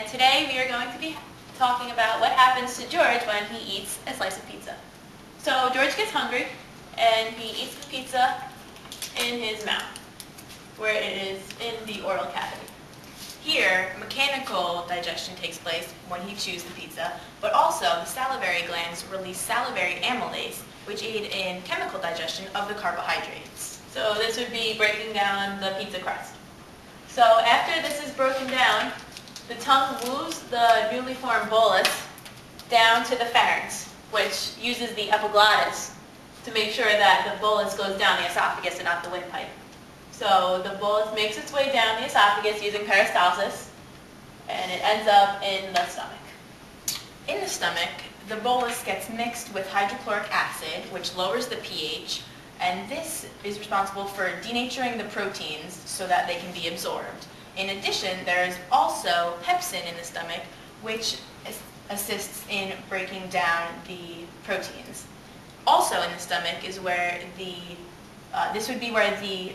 and today we are going to be talking about what happens to George when he eats a slice of pizza. So George gets hungry and he eats the pizza in his mouth, where it is in the oral cavity. Here, mechanical digestion takes place when he chews the pizza, but also the salivary glands release salivary amylase, which aid in chemical digestion of the carbohydrates. So this would be breaking down the pizza crust. So after this is broken down, the tongue moves the newly formed bolus down to the pharynx, which uses the epiglottis to make sure that the bolus goes down the esophagus and not the windpipe. So the bolus makes its way down the esophagus using peristalsis, and it ends up in the stomach. In the stomach, the bolus gets mixed with hydrochloric acid, which lowers the pH, and this is responsible for denaturing the proteins so that they can be absorbed. In addition, there is also pepsin in the stomach, which assists in breaking down the proteins. Also in the stomach is where this would be where the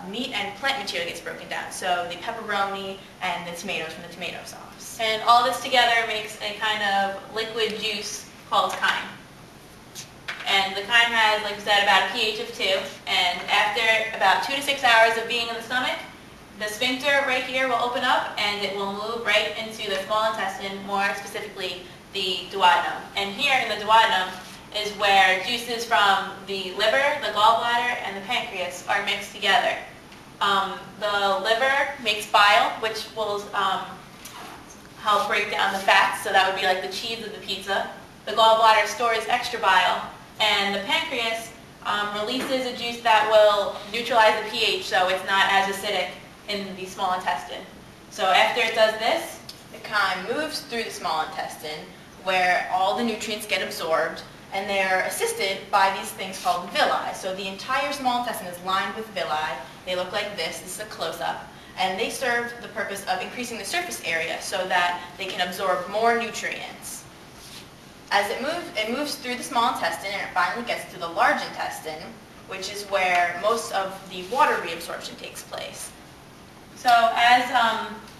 meat and plant material gets broken down, so the pepperoni and the tomatoes from the tomato sauce. And all this together makes a kind of liquid juice called chyme. And the chyme has, like I said, about a pH of 2, and after about 2 to 6 hours of being in the stomach, the sphincter right here will open up and it will move right into the small intestine, more specifically the duodenum. And here in the duodenum is where juices from the liver, the gallbladder, and the pancreas are mixed together. The liver makes bile, which will help break down the fats, so that would be like the cheese of the pizza. The gallbladder stores extra bile, and the pancreas releases a juice that will neutralize the pH, so it's not as acidic in the small intestine. So after it does this, the chyme moves through the small intestine, where all the nutrients get absorbed, and they're assisted by these things called villi. So the entire small intestine is lined with villi. They look like this. This is a close-up. And they serve the purpose of increasing the surface area so that they can absorb more nutrients. As it moves through the small intestine, and it finally gets to the large intestine, which is where most of the water reabsorption takes place. So as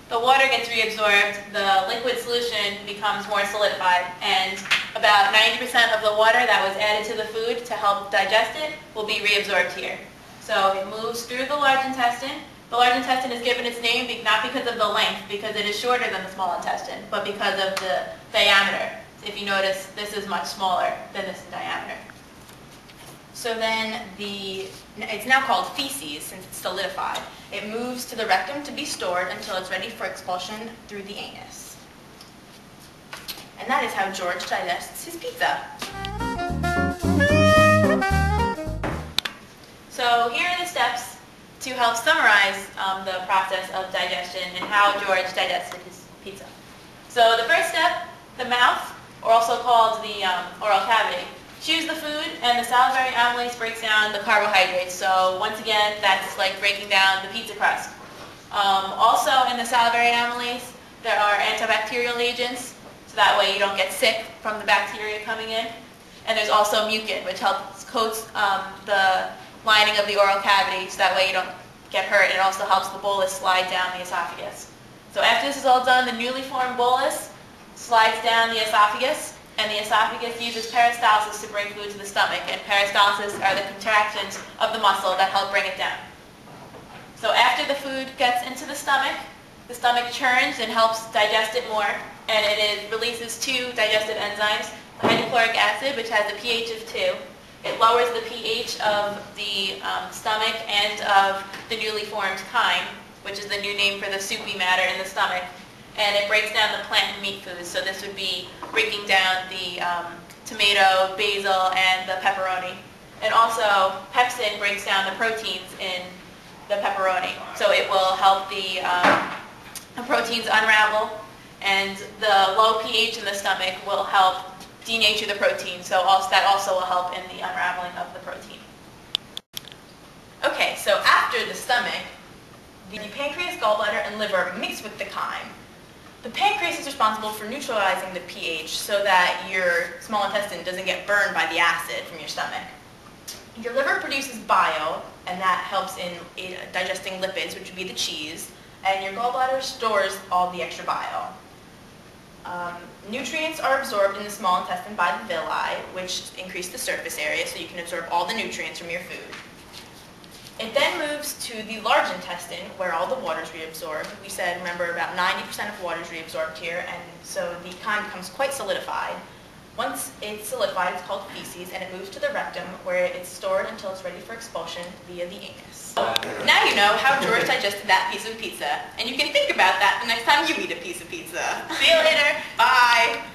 the water gets reabsorbed, the liquid solution becomes more solidified, and about 90% of the water that was added to the food to help digest it will be reabsorbed here. So it moves through the large intestine. The large intestine is given its name not because of the length, because it is shorter than the small intestine, but because of the diameter. If you notice, this is much smaller than this in diameter. So then it's now called feces since it's solidified. It moves to the rectum to be stored until it's ready for expulsion through the anus. And that is how George digests his pizza. So here are the steps to help summarize the process of digestion and how George digested his pizza. So the first step, the mouth, or also called the oral cavity, chews the food, and the salivary amylase breaks down the carbohydrates. So once again, that's like breaking down the pizza crust. Also in the salivary amylase, there are antibacterial agents, so that way you don't get sick from the bacteria coming in. And there's also mucin, which helps coats the lining of the oral cavity, so that way you don't get hurt. It also helps the bolus slide down the esophagus. So after this is all done, the newly formed bolus slides down the esophagus, and the esophagus uses peristalsis to bring food to the stomach, and peristalsis are the contractions of the muscle that help bring it down. So after the food gets into the stomach churns and helps digest it more, and it releases 2 digestive enzymes, the hydrochloric acid, which has a pH of 2. It lowers the pH of the stomach and of the newly formed chyme, which is the new name for the soupy matter in the stomach. And it breaks down the plant and meat foods, so this would be breaking down the tomato, basil, and the pepperoni. And also, pepsin breaks down the proteins in the pepperoni, so it will help the proteins unravel, and the low pH in the stomach will help denature the protein, so that also will help in the unraveling of the protein. Okay, so after the stomach, the pancreas, gallbladder, and liver mix with the chyme. The pancreas is responsible for neutralizing the pH so that your small intestine doesn't get burned by the acid from your stomach. Your liver produces bile, and that helps in digesting lipids, which would be the cheese, and your gallbladder stores all the extra bile. Nutrients are absorbed in the small intestine by the villi, which increase the surface area so you can absorb all the nutrients from your food. It then moves to the large intestine where all the water is reabsorbed. We said, remember, about 90% of water is reabsorbed here, and so the chyme becomes quite solidified. Once it's solidified, it's called feces, and it moves to the rectum where it's stored until it's ready for expulsion via the anus. Now you know how George digested that piece of pizza, and you can think about that the next time you eat a piece of pizza. See you later. Bye.